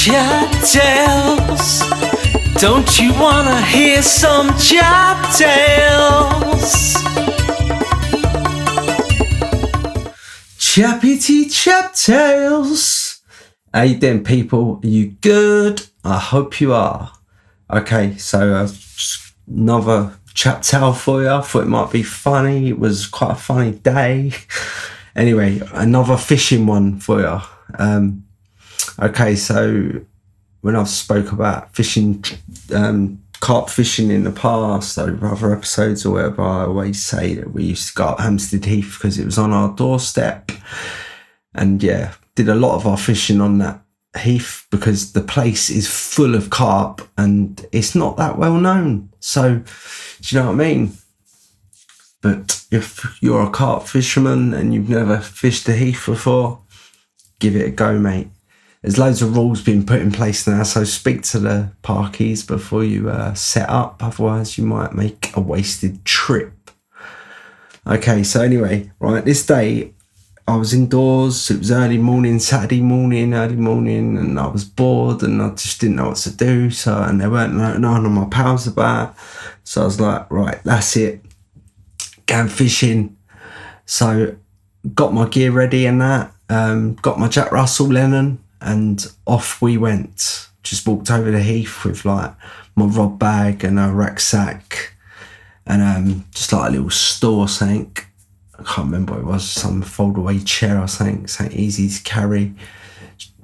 Chap Tales. Don't you wanna hear some Chap Tales? Chappity Chap Tales. How you doing, people? Are you good? I hope you are. Okay, so another chap tale for you. I thought it might be funny. It was quite a funny day. Anyway, another fishing one for you. Okay, so when I've spoke about fishing, carp fishing in the past, over other episodes or whatever, I always say that we used to go up Hampstead Heath because it was on our doorstep. And yeah, did a lot of our fishing on that heath because the place is full of carp and it's not that well known. So, do you know what I mean? But if you're a carp fisherman and you've never fished the heath before, give it a go, mate. There's loads of rules being put in place now, so speak to the parkies before you set up, otherwise you might make a wasted trip. Okay, so anyway, right, this day I was indoors. It was early morning, Saturday morning, and I was bored and I just didn't know what to do. So, and there weren't none of my pals about. So I was like, right, that's it. Going fishing. So got my gear ready and that. Got my Jack Russell Lennon and off we went. Just walked over the heath with like my rod bag and a rucksack and just like a little store something. I can't remember what it was, some fold-away chair or something easy to carry.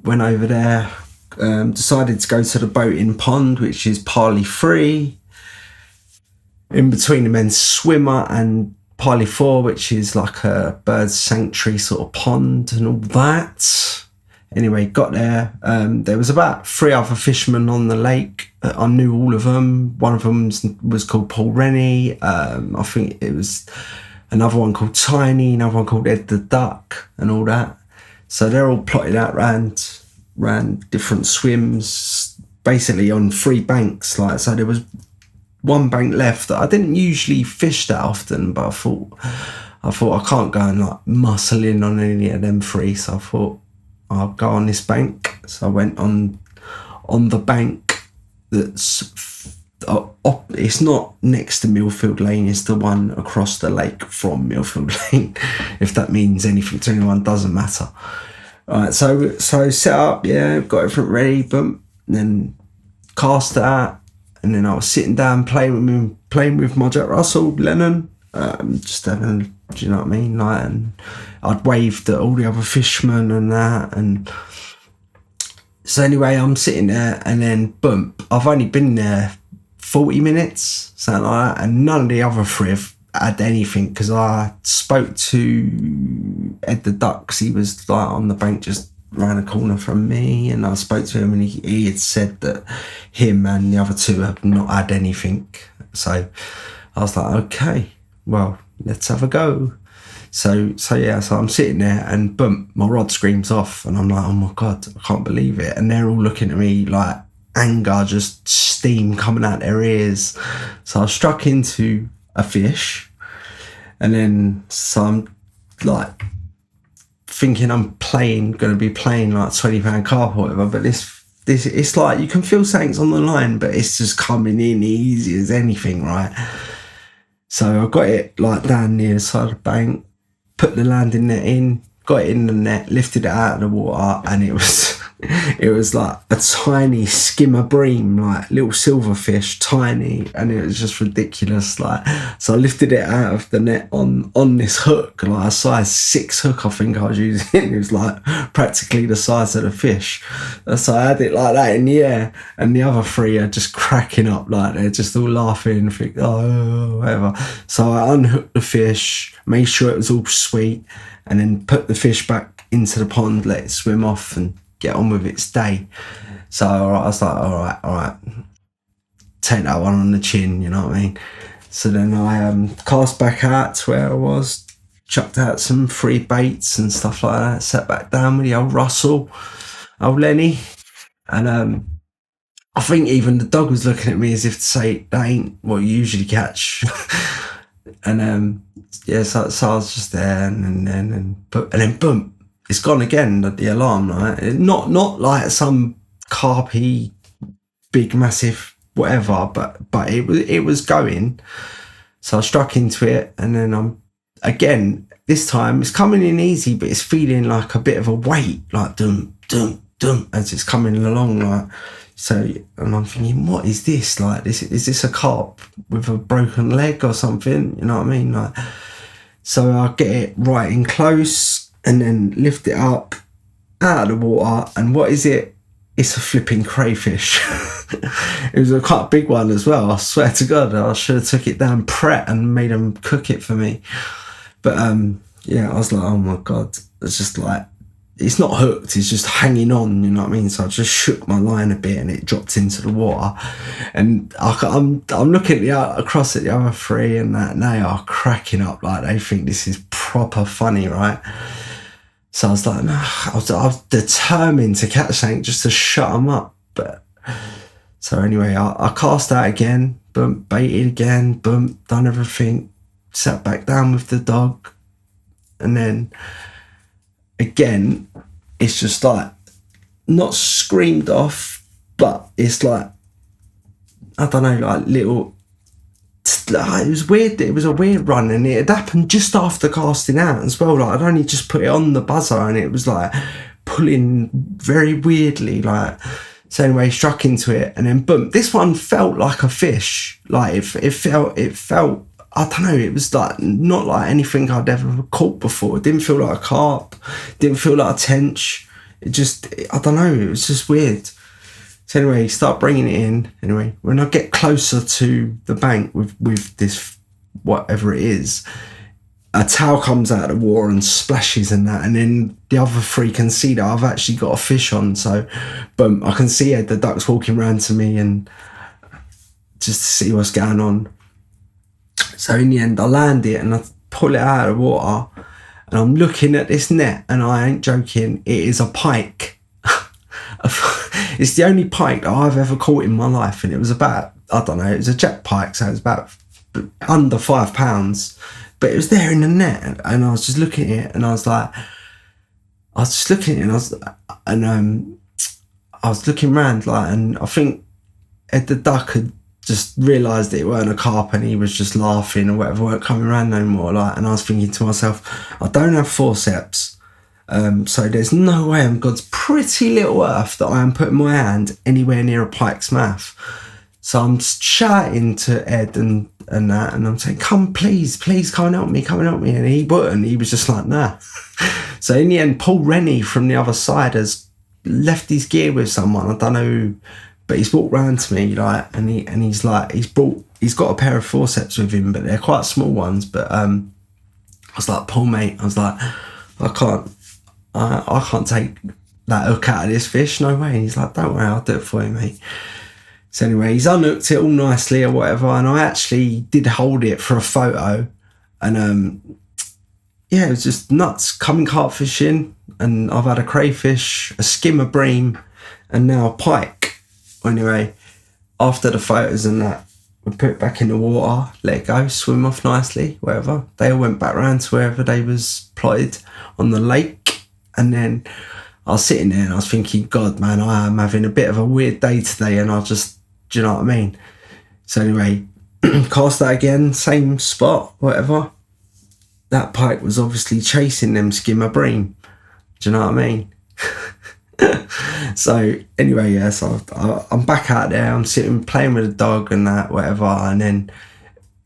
Went over there, decided to go to the boating pond, which is Parley 3. In between the men's swimmer and Parley 4, which is like a bird sanctuary sort of pond and all that. Anyway, got there. There was about 3 other fishermen on the lake. I knew all of them. One of them was called Paul Rennie. I think it was another one called Tiny, another one called Ed the Duck and all that. So they're all plotted out ran different swims, basically on 3 banks. Like, so there was one bank left that I didn't usually fish that often, but I thought I can't go and like muscle in on any of them 3. So I thought I'll go on this bank. So I went on the bank that's it's not next to Millfield Lane, it's the one across the lake from Millfield Lane. If that means anything to anyone, doesn't matter. Alright, so set up, yeah, got everything ready, boom, and then cast it out, and then I was sitting down playing with my Jack Russell Lennon, just having, do you know what I mean? Like, and I'd waved at all the other fishermen and that, and so anyway, I'm sitting there, and then boom, I've only been there 40 minutes, something like that, and none of the other 3 have had anything because I spoke to Ed the Duck because he was like on the bank just round the corner from me, and I spoke to him and he had said that him and the other 2 have not had anything. So I was like, okay, well, let's have a go. So yeah, so I'm sitting there and boom, my rod screams off and I'm like, oh my God, I can't believe it. And they're all looking at me like anger, just steam coming out their ears. So I struck into a fish, and then so I'm like thinking I'm gonna be playing like £20 carp or whatever, but this it's like you can feel something's on the line, but it's just coming in easy as anything, right? So I got it like down near the side of the bank, put the landing net in, got it in the net, lifted it out of the water, and it was like a tiny skimmer bream, like little silverfish, tiny, and it was just ridiculous. Like, so I lifted it out of the net on this hook, like a size 6 hook I think I was using. It was like practically the size of the fish. So I had it like that in the air, and the other 3 are just cracking up, like they're just all laughing and think, oh, whatever. So I unhooked the fish, made sure it was all sweet, and then put the fish back into the pond, let it swim off and get on with its day. So I was like, all right, take that one on the chin, you know what I mean? So then I cast back out to where I was, chucked out some free baits and stuff like that, sat back down with the old Russell, old Lenny, and I think even the dog was looking at me as if to say, that ain't what you usually catch. And yeah, so I was just there, and then boom, it's gone again, the alarm, right? Not like some carpy, big, massive, whatever, but it was going. So I struck into it, and then again, this time it's coming in easy, but it's feeling like a bit of a weight, like dum, dum, dum, as it's coming along, like, so, and I'm thinking, what is this? Like, is this a carp with a broken leg or something? You know what I mean? Like, so I get it right in close and then lift it up out of the water. And what is it? It's a flipping crayfish. It was a quite big one as well. I swear to God, I should have took it down Pret and made them cook it for me. But yeah, I was like, oh my God. It's just like, it's not hooked, it's just hanging on, you know what I mean? So I just shook my line a bit and it dropped into the water. And I'm looking across at the other three, and they are cracking up, like they think this is proper funny, right? So I was like, no, I was determined to catch something just to shut them up. But so anyway, I cast out again, boom, baited again, boom, done everything, sat back down with the dog, and then again, it's just like not screamed off, but it's like, I don't know, like little, it was weird. It was a weird run, and it had happened just after casting out as well. Like I'd only just put it on the buzzer, and it was like pulling very weirdly, like. So anyway, struck into it, and then boom, this one felt like a fish. Like it felt, I don't know, it was like not like anything I'd ever caught before. It didn't feel like a carp, didn't feel like a tench. It just, I don't know, it was just weird. So anyway, start bringing it in. Anyway, when I get closer to the bank with this, whatever it is, a towel comes out of the water and splashes and that, and then the other three can see that I've actually got a fish on. So boom, I can see the ducks walking around to me and just to see what's going on. So in the end, I land it and I pull it out of the water, and I'm looking at this net, and I ain't joking, it is a pike. It's the only pike that I've ever caught in my life, and it was about, I don't know, it was a jet pike, so it was about under £5, but it was there in the net, and I was just looking at it, and I was looking around, like, and I think Ed the duck had just realised that it weren't a carp, and he was just laughing or whatever, weren't coming around no more, like, and I was thinking to myself, I don't have forceps, so there's no way on God's pretty little earth that I am putting my hand anywhere near a pike's mouth. So I'm shouting to Ed and that, and I'm saying, come, please come and help me, and he wouldn't, he was just like, nah. So in the end, Paul Rennie from the other side has left his gear with someone, I don't know who, but he's walked round to me, like, and he's like, he's got a pair of forceps with him, but they're quite small ones. But I was like, Paul, mate, I was like, I can't take that hook out of this fish, no way. And he's like, don't worry, I'll do it for you, mate. So anyway, he's unhooked it all nicely or whatever, and I actually did hold it for a photo, and yeah, it was just nuts. Coming carp fishing, and I've had a crayfish, a skimmer bream, and now a pike. Anyway, after the photos and that, we put it back in the water, let it go, swim off nicely, whatever. They all went back round to wherever they was plotted on the lake, and then I was sitting there and I was thinking, God, man, I am having a bit of a weird day today, and I just, do you know what I mean? So anyway, cast that again, same spot, whatever. That pike was obviously chasing them skimmer bream. Do you know what I mean? So anyway, yeah, so I'm back out there, I'm sitting playing with the dog and that, whatever, and then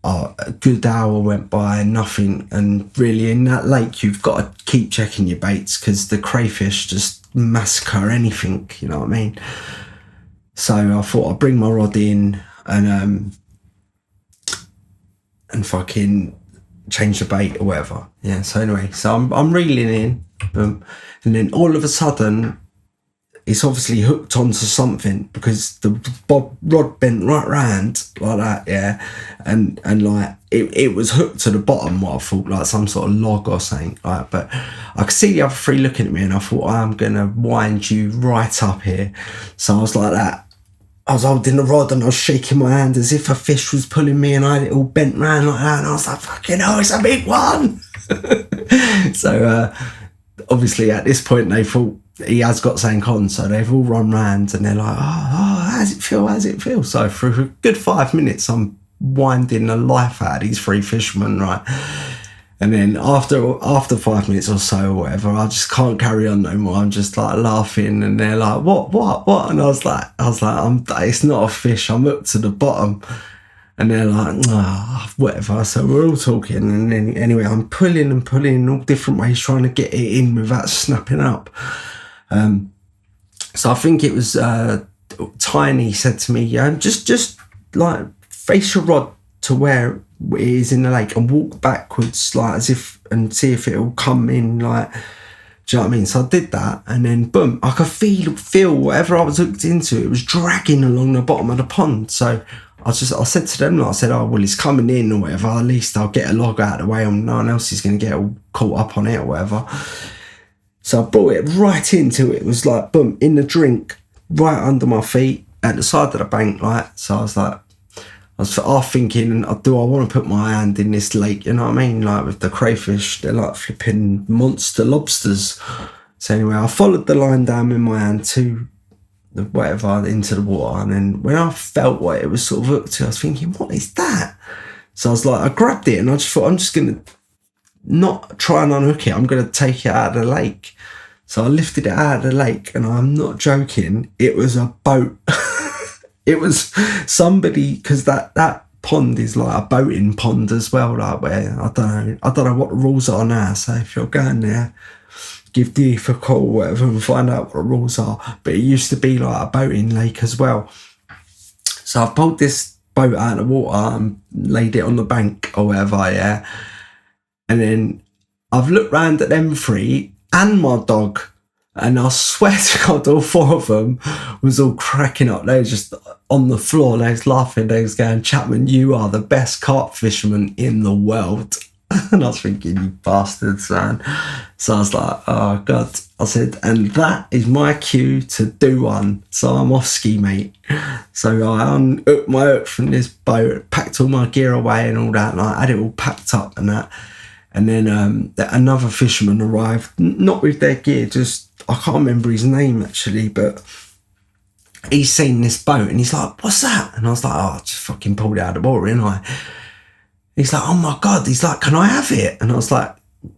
a good hour went by, nothing. And really in that lake, you've got to keep checking your baits, because the crayfish just massacre anything, you know what I mean? So I thought I'd bring my rod in and fucking change the bait or whatever. Yeah, so anyway, so I'm reeling in, boom, and then all of a sudden it's obviously hooked onto something, because the rod bent right round like that, yeah, and like it was hooked to the bottom, what I thought, like some sort of log or something, like. But I could see the other three looking at me, and I thought, I'm gonna wind you right up here. So I was like that. I was holding the rod and I was shaking my hand as if a fish was pulling me, and I had it all bent round like that, and I was like, fucking hell, it's a big one. So obviously at this point they thought he has got something on, so they've all run round and they're like, oh, how's it feel? So for a good 5 minutes, I'm winding the life out of these 3 fishermen, right? And then after 5 minutes or so or whatever, I just can't carry on no more. I'm just like laughing, and they're like, what? And I was like, it's not a fish. I'm up to the bottom. And they're like, whatever. So we're all talking, and then anyway, I'm pulling in all different ways, trying to get it in without snapping up. So I think it was Tiny said to me, just like face your rod to where it is in the lake and walk backwards, like as if, and see if it'll come in, like, do you know what I mean? So I did that, and then boom, I could feel whatever I was hooked into, it was dragging along the bottom of the pond. So I said to them, I said, oh, well, it's coming in or whatever, at least I'll get a log out of the way, and no one else is going to get all caught up on it or whatever. So I brought it right into it. It was like, boom, in the drink, right under my feet, at the side of the bank, like. So I was half thinking, do I want to put my hand in this lake, you know what I mean? Like with the crayfish, they're like flipping monster lobsters. So anyway, I followed the line down with my hand to the whatever, into the water. And then when I felt what it was sort of hooked to, I was thinking, what is that? So I was like, I grabbed it and I just thought, I'm just going to not try and unhook it. I'm going to take it out of the lake. So I lifted it out of the lake, and I'm not joking, it was a boat. It was somebody, because that pond is like a boating pond as well, like where I don't know what the rules are now. So if you're going there, give Deef a call or whatever and find out what the rules are. But it used to be like a boating lake as well. So I pulled this boat out of the water and laid it on the bank or whatever, yeah. And then I've looked round at them 3 and my dog, and I swear to God, all 4 of them was all cracking up. They were just on the floor. They was laughing. They was going, Chapman, you are the best carp fisherman in the world. And I was thinking, you bastards, man. So I was like, oh, God. I said, and that is my cue to do one. So I'm off ski, mate. So I unhooked my hook from this boat, packed all my gear away and all that. And I had it all packed up and that. And then another fisherman arrived, not with their gear, just, I can't remember his name actually, but he's seen this boat and he's like, what's that? And I was like, oh, I just fucking pulled it out of the water, didn't I? He's like, oh my God. He's like, can I have it? And I was like,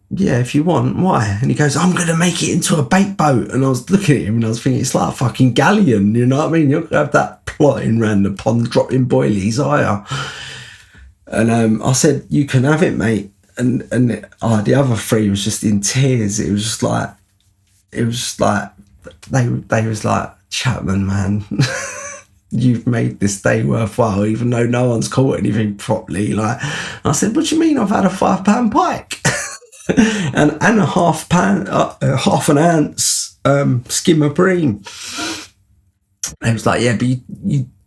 yeah, if you want. Why? And he goes, I'm going to make it into a bait boat. And I was looking at him and I was thinking, it's like a fucking galleon, you know what I mean? You're going to have that plotting around the pond, dropping boilies, are you? And I said, you can have it, mate. And the other 3 was just in tears. It was just like they was like, Chapman, man, you've made this day worthwhile, even though no one's caught anything properly. Like, I said, what do you mean? I've had a £5 pike and a half an ounce skimmer bream. And it was like, yeah, but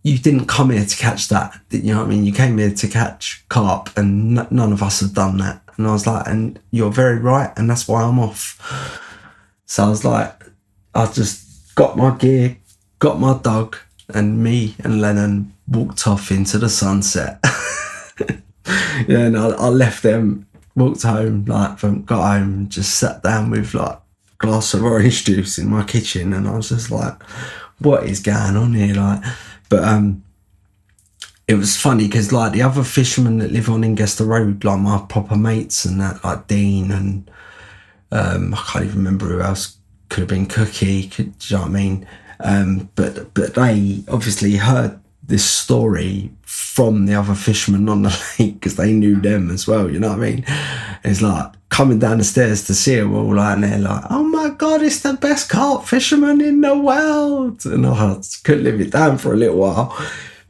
you didn't come here to catch that, you know what I mean? You came here to catch carp, and none of us have done that. And I was like, and you're very right, and that's why I'm off. So I was like, I just got my gear, got my dog, and me and Lennon walked off into the sunset. Yeah, and I left them, walked home, got home, just sat down with like a glass of orange juice in my kitchen, and I was just like, what is going on here? Like, but it was funny because like the other fishermen that live on Ingester Road, like my proper mates and that, like Dean and I can't even remember who else, could have been Cookie, do you know what I mean? But they obviously heard this story from the other fishermen on the lake because they knew them as well, you know what I mean? It's like coming down the stairs to see them all, like, and they're like, oh my God, it's the best carp fisherman in the world. And I just couldn't live it down for a little while.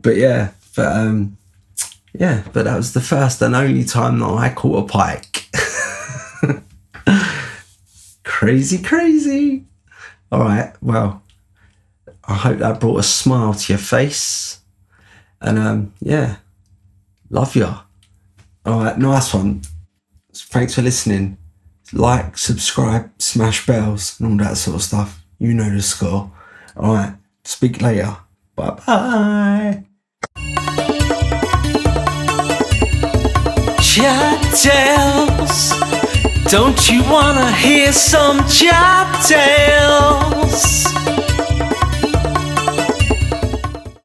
But that was the first and only time that I caught a pike. Crazy. All right, well, I hope that brought a smile to your face. And love you. All right, nice one. Thanks for listening. Like, subscribe, smash bells, and all that sort of stuff. You know the score. All right, speak later. Bye-bye. Chat Tales. Don't you wanna hear some Chap Tales?